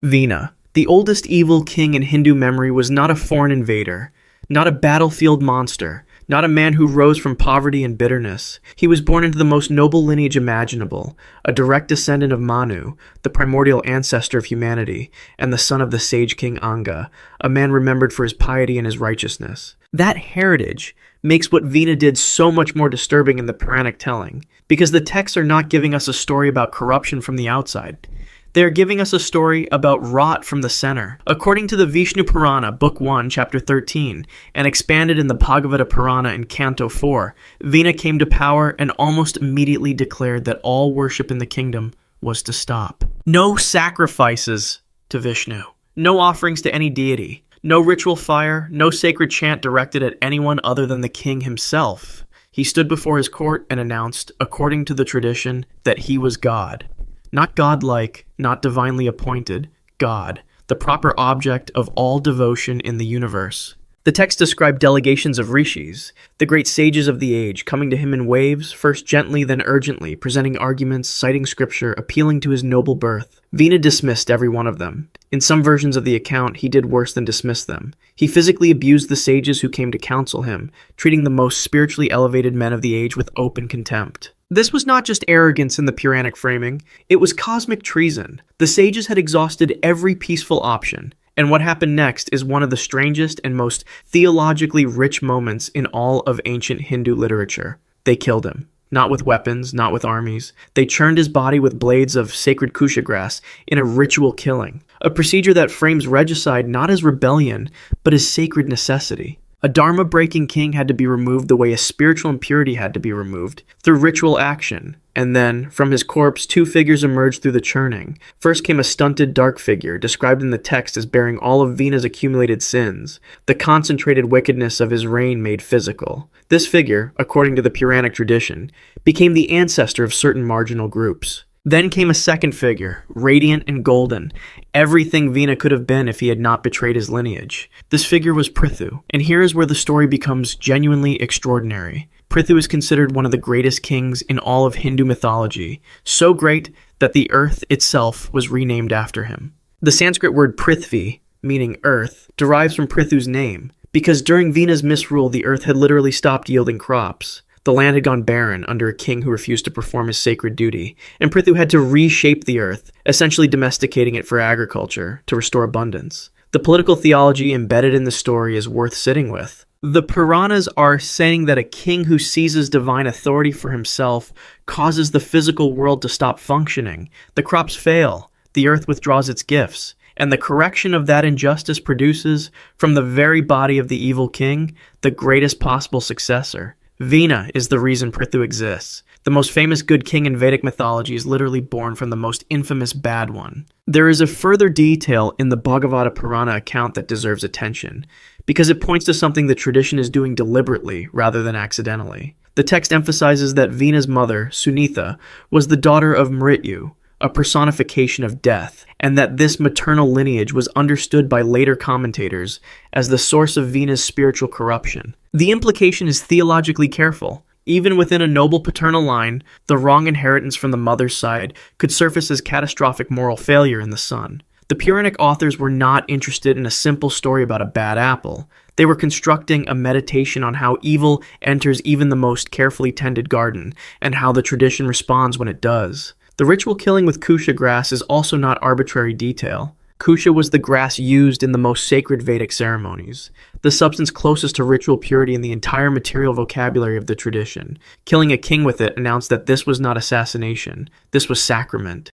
Vina, the oldest evil king in Hindu memory, was not a foreign invader, not a battlefield monster, not a man who rose from poverty and bitterness. He was born into the most noble lineage imaginable, a direct descendant of Manu, the primordial ancestor of humanity, and the son of the sage king Anga, a man remembered for his piety and his righteousness. That heritage makes what Vina did so much more disturbing in the Puranic telling, because the texts are not giving us a story about corruption from the outside. They are giving us a story about rot from the center. According to the Vishnu Purana, Book 1, Chapter 13, and expanded in the Bhagavata Purana in Canto 4, Vina came to power and almost immediately declared that all worship in the kingdom was to stop. No sacrifices to Vishnu. No offerings to any deity. No ritual fire. No sacred chant directed at anyone other than the king himself. He stood before his court and announced, according to the tradition, that he was God. Not godlike, not divinely appointed, God, the proper object of all devotion in the universe. The text described delegations of rishis, the great sages of the age, coming to him in waves, first gently, then urgently, presenting arguments, citing scripture, appealing to his noble birth. Vina dismissed every one of them. In some versions of the account, he did worse than dismiss them. He physically abused the sages who came to counsel him, treating the most spiritually elevated men of the age with open contempt. This was not just arrogance in the Puranic framing, it was cosmic treason. The sages had exhausted every peaceful option, and what happened next is one of the strangest and most theologically rich moments in all of ancient Hindu literature. They killed him. Not with weapons, not with armies. They churned his body with blades of sacred kusha grass in a ritual killing, a procedure that frames regicide not as rebellion, but as sacred necessity. A dharma-breaking king had to be removed the way a spiritual impurity had to be removed, through ritual action. And then, from his corpse, two figures emerged through the churning. First came a stunted, dark figure, described in the text as bearing all of Vina's accumulated sins, the concentrated wickedness of his reign made physical. This figure, according to the Puranic tradition, became the ancestor of certain marginal groups. Then came a second figure, radiant and golden, everything Vina could have been if he had not betrayed his lineage. This figure was Prithu, and here is where the story becomes genuinely extraordinary. Prithu is considered one of the greatest kings in all of Hindu mythology, so great that the earth itself was renamed after him. The Sanskrit word Prithvi, meaning earth, derives from Prithu's name, because during Vina's misrule the earth had literally stopped yielding crops. The land had gone barren under a king who refused to perform his sacred duty, and Prithu had to reshape the earth, essentially domesticating it for agriculture, to restore abundance. The political theology embedded in the story is worth sitting with. The Puranas are saying that a king who seizes divine authority for himself causes the physical world to stop functioning. The crops fail, the earth withdraws its gifts, and the correction of that injustice produces, from the very body of the evil king, the greatest possible successor. Vina is the reason Prithu exists. The most famous good king in Vedic mythology is literally born from the most infamous bad one. There is a further detail in the Bhagavata Purana account that deserves attention, because it points to something the tradition is doing deliberately rather than accidentally. The text emphasizes that Vina's mother, Sunitha, was the daughter of Mrityu, a personification of death, and that this maternal lineage was understood by later commentators as the source of Vina's spiritual corruption. The implication is theologically careful. Even within a noble paternal line, the wrong inheritance from the mother's side could surface as catastrophic moral failure in the son. The Puranic authors were not interested in a simple story about a bad apple. They were constructing a meditation on how evil enters even the most carefully tended garden, and how the tradition responds when it does. The ritual killing with kusha grass is also not arbitrary detail. Kusha was the grass used in the most sacred Vedic ceremonies, the substance closest to ritual purity in the entire material vocabulary of the tradition. Killing a king with it announced that this was not assassination, this was sacrament.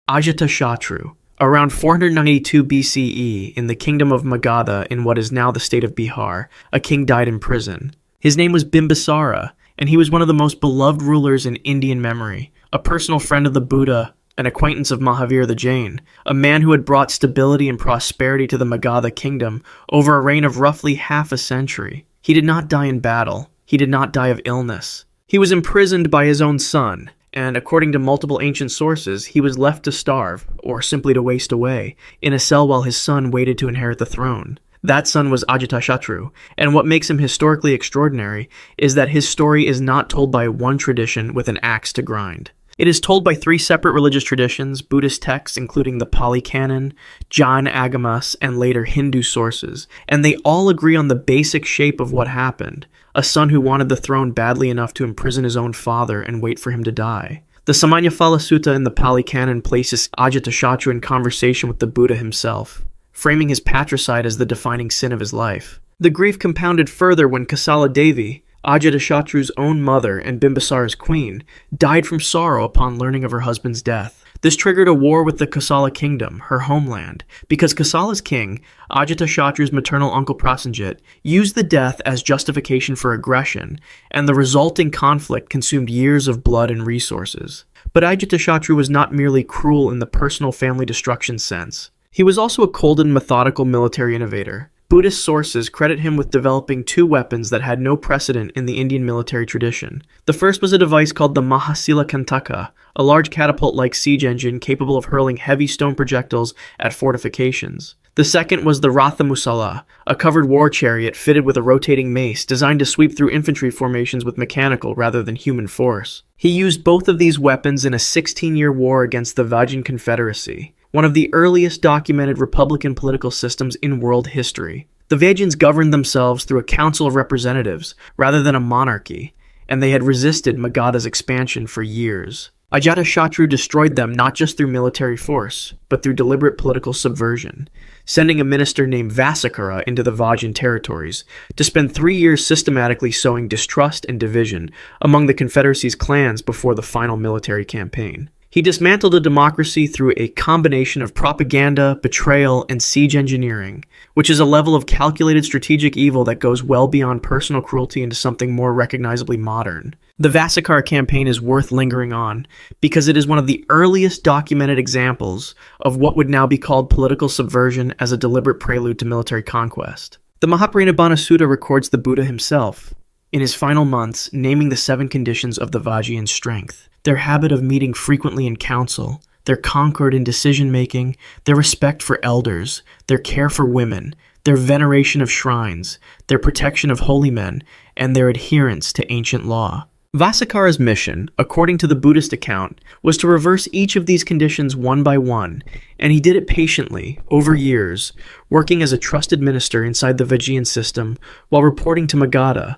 Ajatashatru. Around 492 BCE, in the kingdom of Magadha in what is now the state of Bihar, a king died in prison. His name was Bimbisara, and he was one of the most beloved rulers in Indian memory, a personal friend of the Buddha, an acquaintance of Mahavir the Jain, a man who had brought stability and prosperity to the Magadha kingdom over a reign of roughly half a century. He did not die in battle. He did not die of illness. He was imprisoned by his own son, and according to multiple ancient sources, he was left to starve, or simply to waste away, in a cell while his son waited to inherit the throne. That son was Ajatashatru, and what makes him historically extraordinary is that his story is not told by one tradition with an axe to grind. It is told by three separate religious traditions, Buddhist texts including the Pali Canon, Jain Agamas, and later Hindu sources, and they all agree on the basic shape of what happened: a son who wanted the throne badly enough to imprison his own father and wait for him to die. The Samanyaphala Sutta in the Pali Canon places Ajatashatru in conversation with the Buddha himself, framing his patricide as the defining sin of his life. The grief compounded further when Kasala Devi, Ajatashatru's own mother and Bimbisara's queen, died from sorrow upon learning of her husband's death. This triggered a war with the Kosala kingdom, her homeland, because Kosala's king, Ajatashatru's maternal uncle Prasenjit, used the death as justification for aggression, and the resulting conflict consumed years of blood and resources. But Ajatashatru was not merely cruel in the personal family destruction sense. He was also a cold and methodical military innovator. Buddhist sources credit him with developing two weapons that had no precedent in the Indian military tradition. The first was a device called the Mahasila Kantaka, a large catapult-like siege engine capable of hurling heavy stone projectiles at fortifications. The second was the Ratha Musala, a covered war chariot fitted with a rotating mace designed to sweep through infantry formations with mechanical rather than human force. He used both of these weapons in a 16-year war against the Vajin Confederacy, one of the earliest documented republican political systems in world history. The Vajins governed themselves through a council of representatives rather than a monarchy, and they had resisted Magadha's expansion for years. Ajatashatru destroyed them not just through military force, but through deliberate political subversion, sending a minister named Vasakara into the Vajin territories to spend 3 years systematically sowing distrust and division among the Confederacy's clans before the final military campaign. He dismantled a democracy through a combination of propaganda, betrayal, and siege engineering, which is a level of calculated strategic evil that goes well beyond personal cruelty into something more recognizably modern. The Vasakara campaign is worth lingering on because it is one of the earliest documented examples of what would now be called political subversion as a deliberate prelude to military conquest. The Mahaparinibbana Sutta records the Buddha himself, in his final months, naming the 7 conditions of the Vajjian strength: their habit of meeting frequently in council, their concord in decision-making, their respect for elders, their care for women, their veneration of shrines, their protection of holy men, and their adherence to ancient law. Vasakara's mission, according to the Buddhist account, was to reverse each of these conditions one by one, and he did it patiently, over years, working as a trusted minister inside the Vajjian system while reporting to Magadha.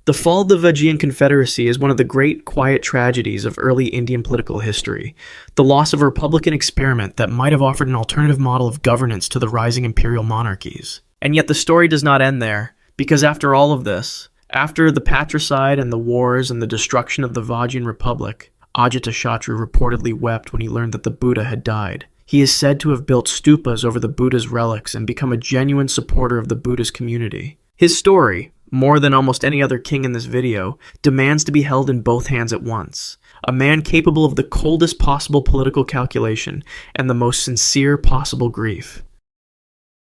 The fall of the Vajjian Confederacy is one of the great quiet tragedies of early Indian political history, the loss of a republican experiment that might have offered an alternative model of governance to the rising imperial monarchies. And yet the story does not end there, because after all of this, after the patricide and the wars and the destruction of the Vajjian Republic, Ajatashatru reportedly wept when he learned that the Buddha had died. He is said to have built stupas over the Buddha's relics and become a genuine supporter of the Buddhist community. His story, more than almost any other king in this video, demands to be held in both hands at once. A man capable of the coldest possible political calculation and the most sincere possible grief.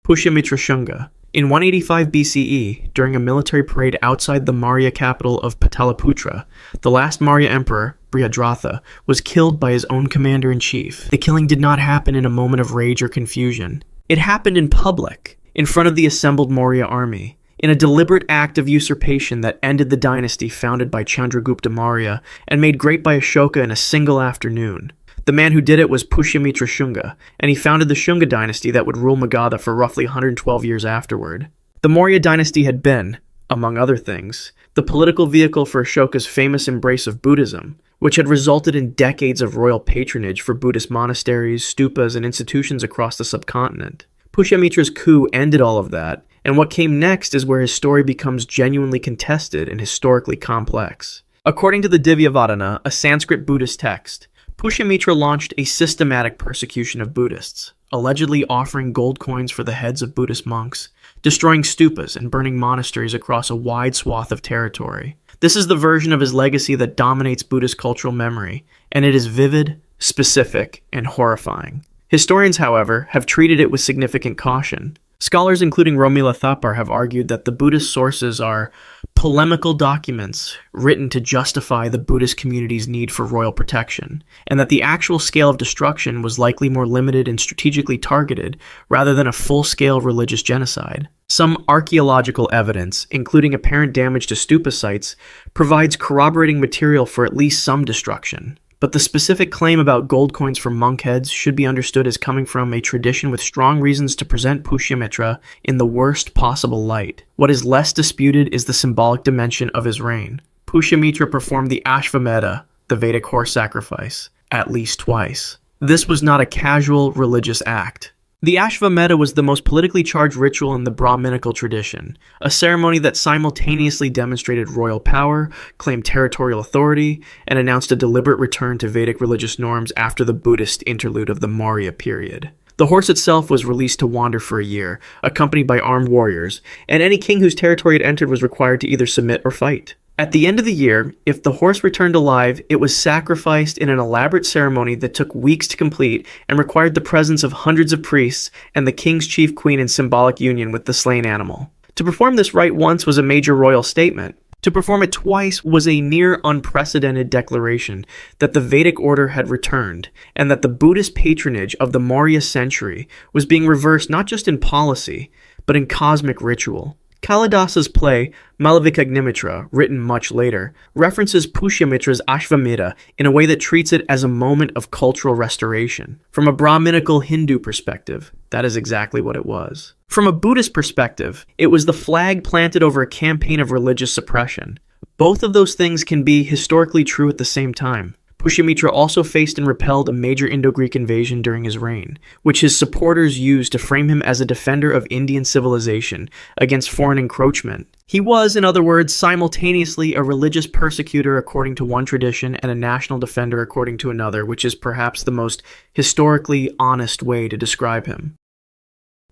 Pushyamitra Shunga. In 185 BCE, during a military parade outside the Maurya capital of Pataliputra, the last Maurya emperor, Brihadratha, was killed by his own commander-in-chief. The killing did not happen in a moment of rage or confusion. It happened in public, in front of the assembled Maurya army, in a deliberate act of usurpation that ended the dynasty founded by Chandragupta Maurya and made great by Ashoka in a single afternoon. The man who did it was Pushyamitra Shunga, and he founded the Shunga dynasty that would rule Magadha for roughly 112 years afterward. The Maurya dynasty had been, among other things, the political vehicle for Ashoka's famous embrace of Buddhism, which had resulted in decades of royal patronage for Buddhist monasteries, stupas, and institutions across the subcontinent. Pushyamitra's coup ended all of that, and what came next is where his story becomes genuinely contested and historically complex. According to the Divyavadana, a Sanskrit Buddhist text, Pushyamitra launched a systematic persecution of Buddhists, allegedly offering gold coins for the heads of Buddhist monks, destroying stupas and burning monasteries across a wide swath of territory. This is the version of his legacy that dominates Buddhist cultural memory, and it is vivid, specific, and horrifying. Historians, however, have treated it with significant caution. Scholars including Romila Thapar have argued that the Buddhist sources are polemical documents written to justify the Buddhist community's need for royal protection, and that the actual scale of destruction was likely more limited and strategically targeted rather than a full-scale religious genocide. Some archaeological evidence, including apparent damage to stupa sites, provides corroborating material for at least some destruction. But the specific claim about gold coins for monk heads should be understood as coming from a tradition with strong reasons to present Pushyamitra in the worst possible light. What is less disputed is the symbolic dimension of his reign. Pushyamitra performed the Ashvamedha, the Vedic horse sacrifice, at least twice. This was not a casual religious act. The Ashvamedha was the most politically charged ritual in the Brahminical tradition, a ceremony that simultaneously demonstrated royal power, claimed territorial authority, and announced a deliberate return to Vedic religious norms after the Buddhist interlude of the Maurya period. The horse itself was released to wander for a year, accompanied by armed warriors, and any king whose territory it entered was required to either submit or fight. At the end of the year, if the horse returned alive, it was sacrificed in an elaborate ceremony that took weeks to complete and required the presence of hundreds of priests and the king's chief queen in symbolic union with the slain animal. To perform this rite once was a major royal statement. To perform it twice was a near unprecedented declaration that the Vedic order had returned and that the Buddhist patronage of the Maurya century was being reversed not just in policy, but in cosmic ritual. Kalidasa's play, Malavikagnimitra, written much later, references Pushyamitra's Ashvamedha in a way that treats it as a moment of cultural restoration. From a Brahminical Hindu perspective, that is exactly what it was. From a Buddhist perspective, it was the flag planted over a campaign of religious suppression. Both of those things can be historically true at the same time. Pushyamitra also faced and repelled a major Indo-Greek invasion during his reign, which his supporters used to frame him as a defender of Indian civilization against foreign encroachment. He was, in other words, simultaneously a religious persecutor according to one tradition and a national defender according to another, which is perhaps the most historically honest way to describe him.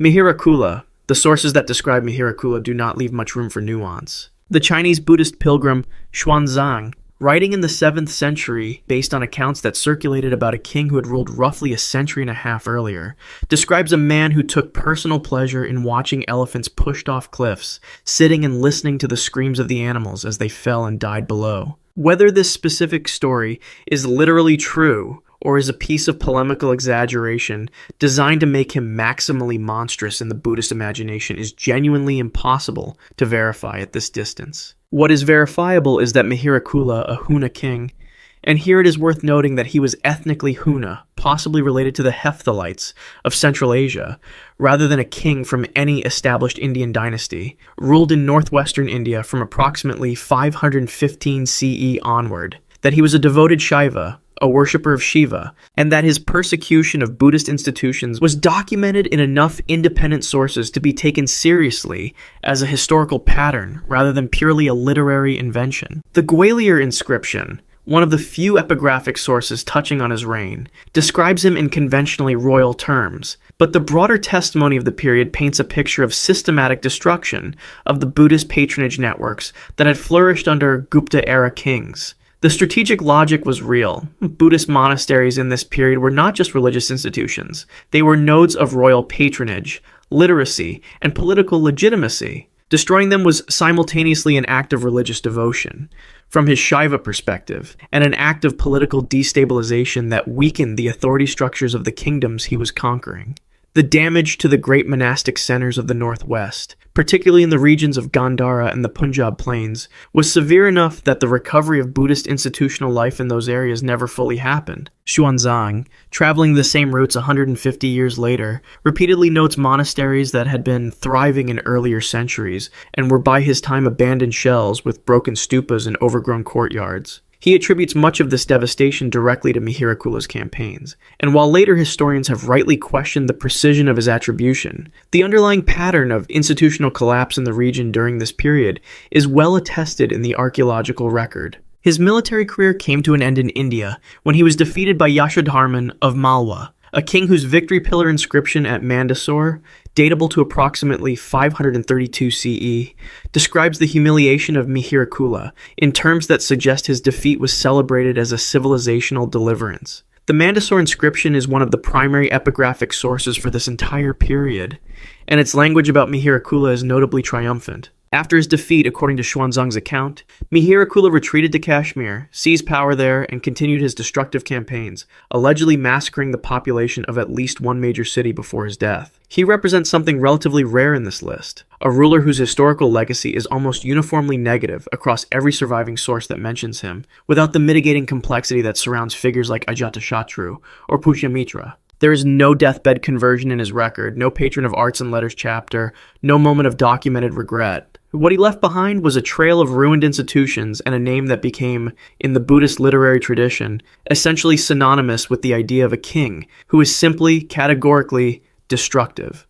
Mihirakula. The sources that describe Mihirakula do not leave much room for nuance. The Chinese Buddhist pilgrim Xuanzang, writing in the 7th century, based on accounts that circulated about a king who had ruled roughly a century and a half earlier, describes a man who took personal pleasure in watching elephants pushed off cliffs, sitting and listening to the screams of the animals as they fell and died below. Whether this specific story is literally true or is a piece of polemical exaggeration designed to make him maximally monstrous in the Buddhist imagination is genuinely impossible to verify at this distance. What is verifiable is that Mihirakula, a Huna king, and here it is worth noting that he was ethnically Huna, possibly related to the Hephthalites of Central Asia, rather than a king from any established Indian dynasty, ruled in northwestern India from approximately 515 CE onward, that he was a devoted Shaiva, a worshipper of Shiva, and that his persecution of Buddhist institutions was documented in enough independent sources to be taken seriously as a historical pattern rather than purely a literary invention. The Gwalior inscription, one of the few epigraphic sources touching on his reign, describes him in conventionally royal terms, but the broader testimony of the period paints a picture of systematic destruction of the Buddhist patronage networks that had flourished under Gupta-era kings. The strategic logic was real. Buddhist monasteries in this period were not just religious institutions. They were nodes of royal patronage, literacy, and political legitimacy. Destroying them was simultaneously an act of religious devotion, from his Shaiva perspective, and an act of political destabilization that weakened the authority structures of the kingdoms he was conquering. The damage to the great monastic centers of the northwest, particularly in the regions of Gandhara and the Punjab plains, was severe enough that the recovery of Buddhist institutional life in those areas never fully happened. Xuanzang, traveling the same routes 150 years later, repeatedly notes monasteries that had been thriving in earlier centuries and were by his time abandoned shells with broken stupas and overgrown courtyards. He attributes much of this devastation directly to Mihirakula's campaigns, and while later historians have rightly questioned the precision of his attribution, the underlying pattern of institutional collapse in the region during this period is well attested in the archaeological record. His military career came to an end in India when he was defeated by Yashodharman of Malwa, a king whose victory pillar inscription at Mandsaur, datable to approximately 532 CE, describes the humiliation of Mihirakula in terms that suggest his defeat was celebrated as a civilizational deliverance. The Mandsaur inscription is one of the primary epigraphic sources for this entire period, and its language about Mihirakula is notably triumphant. After his defeat, according to Xuanzang's account, Mihirakula retreated to Kashmir, seized power there, and continued his destructive campaigns, allegedly massacring the population of at least one major city before his death. He represents something relatively rare in this list, a ruler whose historical legacy is almost uniformly negative across every surviving source that mentions him, without the mitigating complexity that surrounds figures like Ajatashatru or Pushyamitra. There is no deathbed conversion in his record, no patron of arts and letters chapter, no moment of documented regret. What he left behind was a trail of ruined institutions and a name that became, in the Buddhist literary tradition, essentially synonymous with the idea of a king who is simply, categorically, destructive.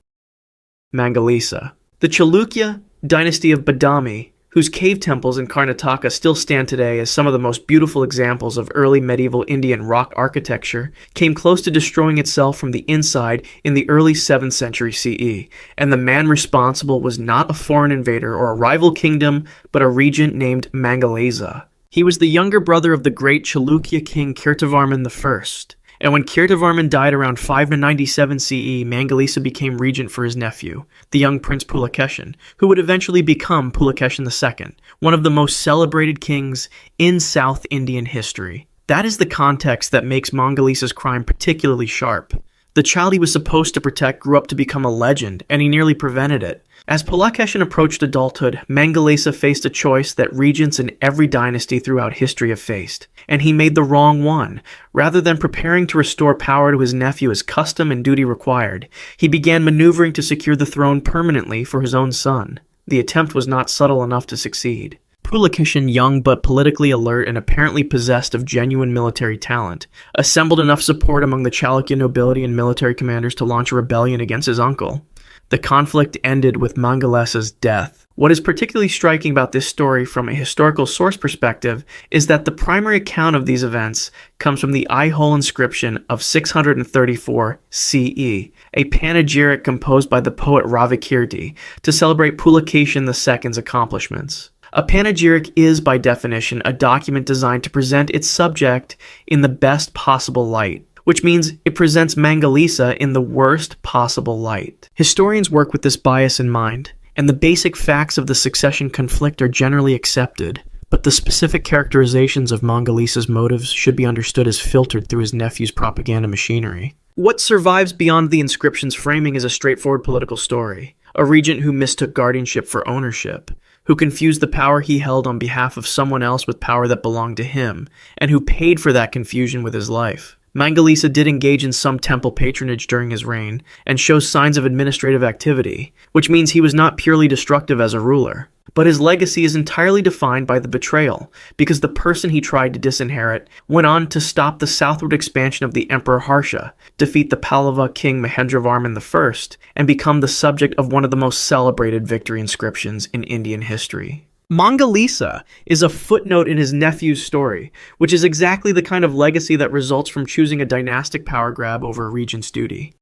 Mangalisa. The Chalukya dynasty of Badami, whose cave temples in Karnataka still stand today as some of the most beautiful examples of early medieval Indian rock architecture, came close to destroying itself from the inside in the early 7th century CE, and the man responsible was not a foreign invader or a rival kingdom, but a regent named Mangalesa. He was the younger brother of the great Chalukya king Kirtavarman I, and when Kirtavarman died around 597 CE, Mangalesa became regent for his nephew, the young Prince Pulakeshin, who would eventually become Pulakeshin II, one of the most celebrated kings in South Indian history. That is the context that makes Mangalesa's crime particularly sharp. The child he was supposed to protect grew up to become a legend, and he nearly prevented it. As Pulakeshin approached adulthood, Mangalesa faced a choice that regents in every dynasty throughout history have faced, and he made the wrong one. Rather than preparing to restore power to his nephew as custom and duty required, he began maneuvering to secure the throne permanently for his own son. The attempt was not subtle enough to succeed. Pulakeshin, young but politically alert and apparently possessed of genuine military talent, assembled enough support among the Chalukya nobility and military commanders to launch a rebellion against his uncle. The conflict ended with Mangalesa's death. What is particularly striking about this story from a historical source perspective is that the primary account of these events comes from the eye-hole inscription of 634 CE, a panegyric composed by the poet Ravikirti to celebrate Pulakeshin II's accomplishments. A panegyric is, by definition, a document designed to present its subject in the best possible light, which means it presents Mangalesa in the worst possible light. Historians work with this bias in mind, and the basic facts of the succession conflict are generally accepted, but the specific characterizations of Mangalesa's motives should be understood as filtered through his nephew's propaganda machinery. What survives beyond the inscription's framing is a straightforward political story. A regent who mistook guardianship for ownership, who confused the power he held on behalf of someone else with power that belonged to him, and who paid for that confusion with his life. Mangalesa did engage in some temple patronage during his reign, and shows signs of administrative activity, which means he was not purely destructive as a ruler. But his legacy is entirely defined by the betrayal, because the person he tried to disinherit went on to stop the southward expansion of the Emperor Harsha, defeat the Pallava king Mahendravarman I, and become the subject of one of the most celebrated victory inscriptions in Indian history. Mangalesa is a footnote in his nephew's story, which is exactly the kind of legacy that results from choosing a dynastic power grab over a regent's duty.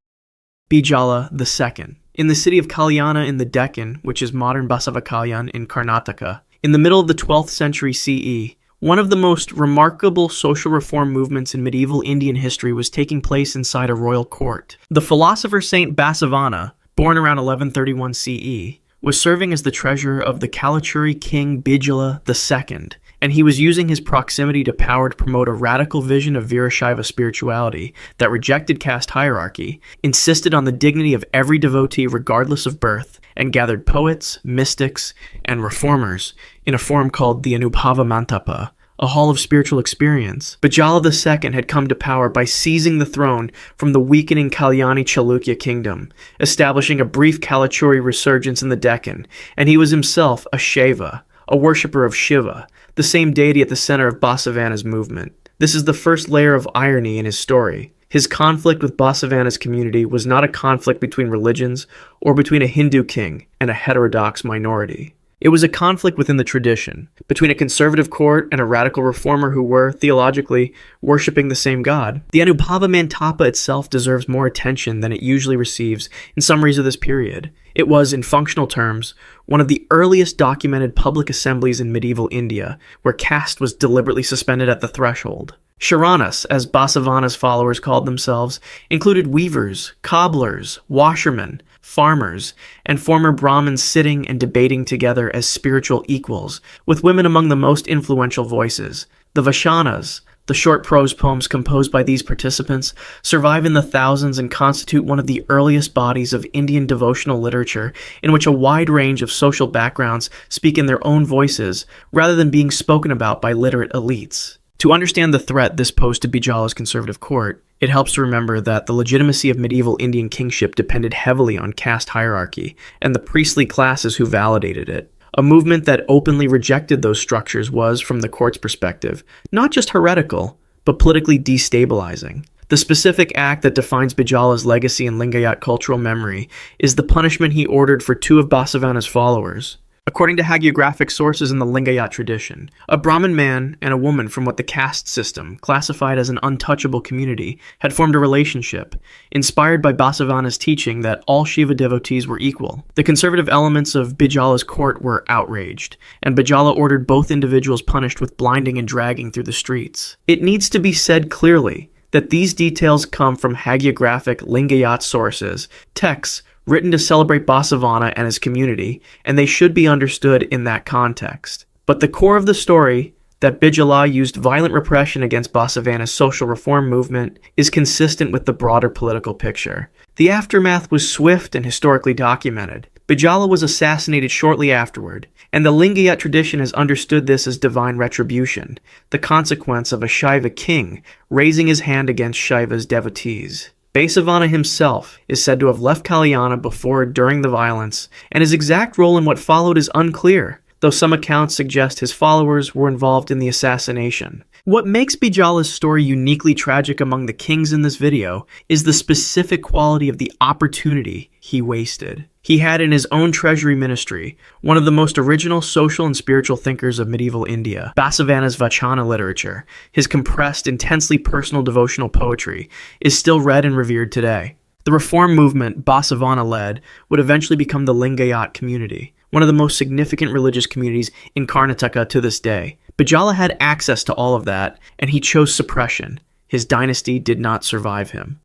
Bijala II. In the city of Kalyana in the Deccan, which is modern Basavakalyan in Karnataka, in the middle of the 12th century CE, one of the most remarkable social reform movements in medieval Indian history was taking place inside a royal court. The philosopher Saint Basavana, born around 1131 CE, was serving as the treasurer of the Kalachuri king Bijala II, and he was using his proximity to power to promote a radical vision of Virashaiva spirituality that rejected caste hierarchy, insisted on the dignity of every devotee regardless of birth, and gathered poets, mystics, and reformers in a forum called the Anubhava Mantapa, a hall of spiritual experience. Bijala II had come to power by seizing the throne from the weakening Kalyani Chalukya kingdom, establishing a brief Kalachuri resurgence in the Deccan, and he was himself a Shaiva, a worshipper of Shiva, the same deity at the center of Basavana's movement. This is the first layer of irony in his story. His conflict with Basavana's community was not a conflict between religions or between a Hindu king and a heterodox minority. It was a conflict within the tradition, between a conservative court and a radical reformer who were, theologically, worshipping the same god. The Anubhava Mantapa itself deserves more attention than it usually receives in summaries of this period. It was, in functional terms, one of the earliest documented public assemblies in medieval India, where caste was deliberately suspended at the threshold. Sharanas, as Basavana's followers called themselves, included weavers, cobblers, washermen, farmers, and former Brahmins sitting and debating together as spiritual equals, with women among the most influential voices. The Vaishnavas, the short prose poems composed by these participants, survive in the thousands and constitute one of the earliest bodies of Indian devotional literature in which a wide range of social backgrounds speak in their own voices rather than being spoken about by literate elites. To understand the threat this posed to Bijala's conservative court, it helps to remember that the legitimacy of medieval Indian kingship depended heavily on caste hierarchy and the priestly classes who validated it. A movement that openly rejected those structures was, from the court's perspective, not just heretical, but politically destabilizing. The specific act that defines Bijala's legacy in Lingayat cultural memory is the punishment he ordered for two of Basavana's followers. According to hagiographic sources in the Lingayat tradition, a Brahmin man and a woman from what the caste system, classified as an untouchable community, had formed a relationship, inspired by Basavana's teaching that all Shiva devotees were equal. The conservative elements of Bijala's court were outraged, and Bijala ordered both individuals punished with blinding and dragging through the streets. It needs to be said clearly that these details come from hagiographic Lingayat sources, texts written to celebrate Basavana and his community, and they should be understood in that context. But the core of the story, that Bijala used violent repression against Basavana's social reform movement, is consistent with the broader political picture. The aftermath was swift and historically documented. Bijala was assassinated shortly afterward, and the Lingayat tradition has understood this as divine retribution, the consequence of a Shaiva king raising his hand against Shaiva's devotees. Basavana himself is said to have left Kalyana before or during the violence, and his exact role in what followed is unclear, though some accounts suggest his followers were involved in the assassination. What makes Bijala's story uniquely tragic among the kings in this video is the specific quality of the opportunity he wasted. He had in his own treasury ministry one of the most original social and spiritual thinkers of medieval India. Basavana's Vachana literature, his compressed, intensely personal devotional poetry, is still read and revered today. The reform movement Basavana led would eventually become the Lingayat community, one of the most significant religious communities in Karnataka to this day. Bijala had access to all of that, and he chose suppression. His dynasty did not survive him.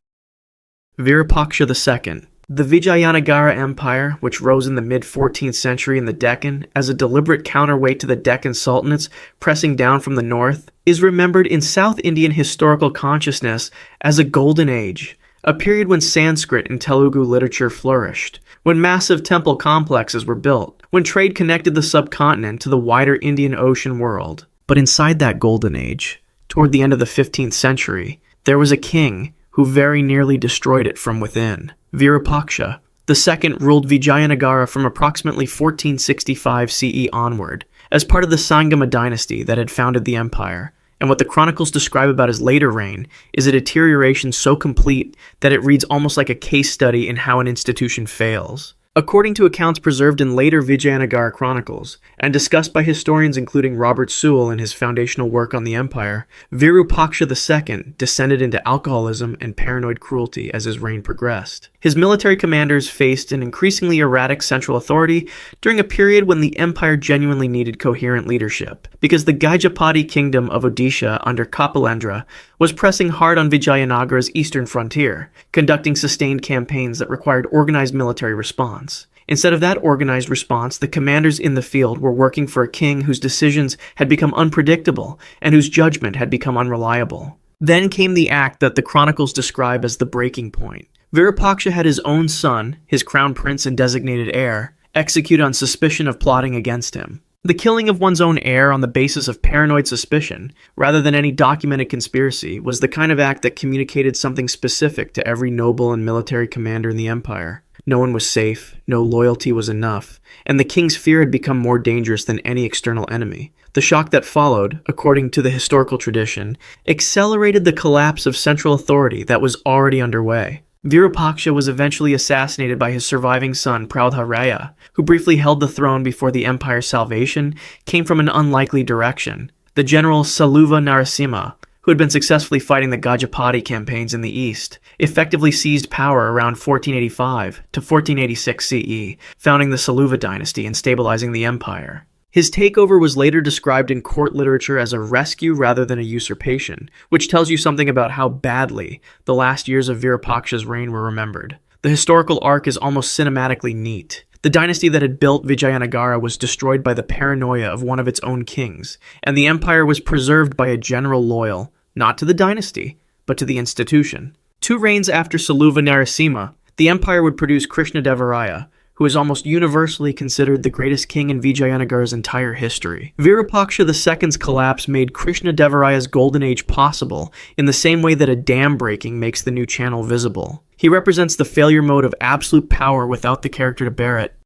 Virupaksha II. The Vijayanagara Empire, which rose in the mid-14th century in the Deccan as a deliberate counterweight to the Deccan Sultanates pressing down from the north, is remembered in South Indian historical consciousness as a golden age, a period when Sanskrit and Telugu literature flourished, when massive temple complexes were built, when trade connected the subcontinent to the wider Indian Ocean world. But inside that golden age, toward the end of the 15th century, there was a king who very nearly destroyed it from within. Virupaksha II ruled Vijayanagara from approximately 1465 CE onward, as part of the Sangama dynasty that had founded the empire, and what the chronicles describe about his later reign is a deterioration so complete that it reads almost like a case study in how an institution fails. According to accounts preserved in later Vijayanagara chronicles, and discussed by historians including Robert Sewell in his foundational work on the empire, Virupaksha II descended into alcoholism and paranoid cruelty as his reign progressed. His military commanders faced an increasingly erratic central authority during a period when the empire genuinely needed coherent leadership, because the Gajapati kingdom of Odisha under Kapilendra was pressing hard on Vijayanagara's eastern frontier, conducting sustained campaigns that required organized military response. Instead of that organized response, the commanders in the field were working for a king whose decisions had become unpredictable and whose judgment had become unreliable. Then came the act that the chronicles describe as the breaking point. Virupaksha had his own son, his crown prince and designated heir, executed on suspicion of plotting against him. The killing of one's own heir on the basis of paranoid suspicion, rather than any documented conspiracy, was the kind of act that communicated something specific to every noble and military commander in the empire. No one was safe, no loyalty was enough, and the king's fear had become more dangerous than any external enemy. The shock that followed, according to the historical tradition, accelerated the collapse of central authority that was already underway. Virupaksha was eventually assassinated by his surviving son, Praudharaya, who briefly held the throne before the empire's salvation came from an unlikely direction. The general Saluva Narasimha, who who had been successfully fighting the Gajapati campaigns in the east, effectively seized power around 1485 to 1486 CE, founding the Saluva dynasty and stabilizing the empire. His takeover was later described in court literature as a rescue rather than a usurpation, which tells you something about how badly the last years of Virupaksha's reign were remembered. The historical arc is almost cinematically neat. The dynasty that had built Vijayanagara was destroyed by the paranoia of one of its own kings, and the empire was preserved by a general loyal, not to the dynasty, but to the institution. 2 reigns after Saluva Narasimha, the empire would produce Krishnadevaraya, who is almost universally considered the greatest king in Vijayanagara's entire history. Virupaksha II's collapse made Krishnadevaraya's golden age possible in the same way that a dam breaking makes the new channel visible. He represents the failure mode of absolute power without the character to bear it.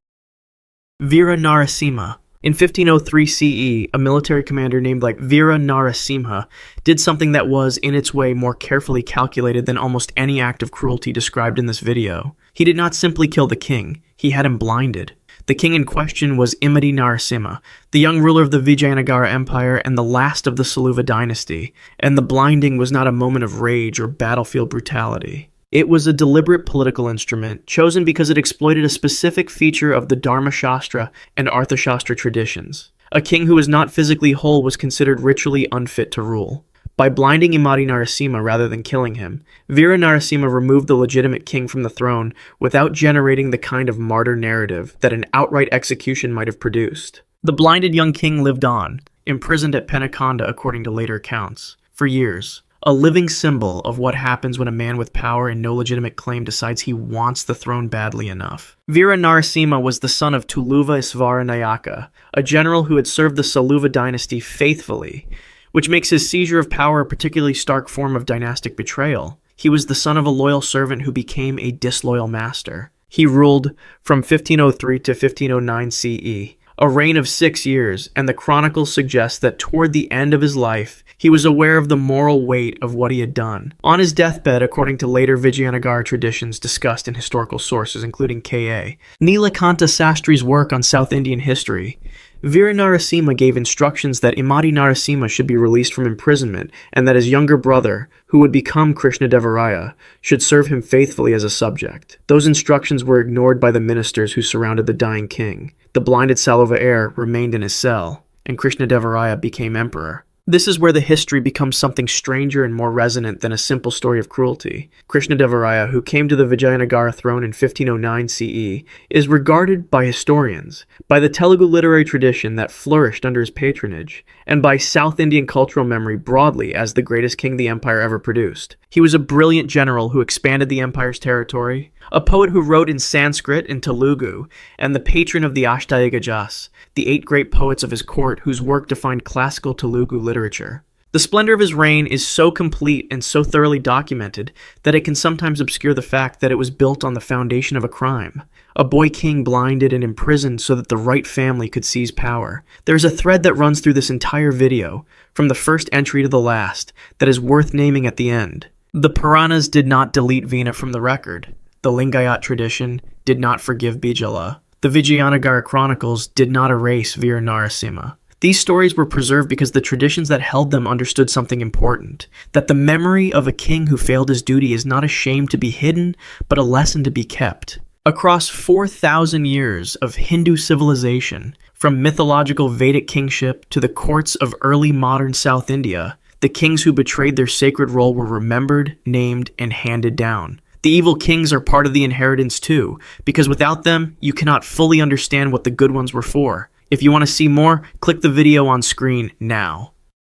Veera Narasimha. In 1503 CE, a military commander named Veera Narasimha did something that was, in its way, more carefully calculated than almost any act of cruelty described in this video. He did not simply kill the king, he had him blinded. The king in question was Imadi Narasimha, the young ruler of the Vijayanagara Empire and the last of the Saluva dynasty, and the blinding was not a moment of rage or battlefield brutality. It was a deliberate political instrument, chosen because it exploited a specific feature of the Dharmashastra and Arthashastra traditions. A king who was not physically whole was considered ritually unfit to rule. By blinding Imadi Narasimha rather than killing him, Veera Narasimha removed the legitimate king from the throne without generating the kind of martyr narrative that an outright execution might have produced. The blinded young king lived on, imprisoned at Penakonda according to later accounts, for years. A living symbol of what happens when a man with power and no legitimate claim decides he wants the throne badly enough. Veera Narasimha was the son of Tuluva Isvara Nayaka, a general who had served the Saluva dynasty faithfully, which makes his seizure of power a particularly stark form of dynastic betrayal. He was the son of a loyal servant who became a disloyal master. He ruled from 1503 to 1509 CE, a reign of 6 years, and the chronicles suggest that toward the end of his life, he was aware of the moral weight of what he had done. On his deathbed, according to later Vijayanagara traditions discussed in historical sources, including K.A. Nilakanta Sastri's work on South Indian history, Veera Narasimha gave instructions that Imadi Narasimha should be released from imprisonment and that his younger brother, who would become Krishnadevaraya, should serve him faithfully as a subject. Those instructions were ignored by the ministers who surrounded the dying king. The blinded Saluva heir remained in his cell, and Krishnadevaraya became emperor. This is where the history becomes something stranger and more resonant than a simple story of cruelty. Krishnadevaraya, who came to the Vijayanagara throne in 1509 CE, is regarded by historians, by the Telugu literary tradition that flourished under his patronage, and by South Indian cultural memory broadly as the greatest king the empire ever produced. He was a brilliant general who expanded the empire's territory, a poet who wrote in Sanskrit and Telugu, and the patron of the Ashtayagajas, the 8 great poets of his court whose work defined classical Telugu literature. The splendor of his reign is so complete and so thoroughly documented that it can sometimes obscure the fact that it was built on the foundation of a crime. A boy king blinded and imprisoned so that the right family could seize power. There is a thread that runs through this entire video, from the first entry to the last, that is worth naming at the end. The Puranas did not delete Veena from the record. The Lingayat tradition did not forgive Bijala. The Vijayanagara chronicles did not erase Veera Narasimha. These stories were preserved because the traditions that held them understood something important, that the memory of a king who failed his duty is not a shame to be hidden, but a lesson to be kept. Across 4,000 years of Hindu civilization, from mythological Vedic kingship to the courts of early modern South India, the kings who betrayed their sacred role were remembered, named, and handed down. The evil kings are part of the inheritance too, because without them, you cannot fully understand what the good ones were for. If you want to see more, click the video on screen now.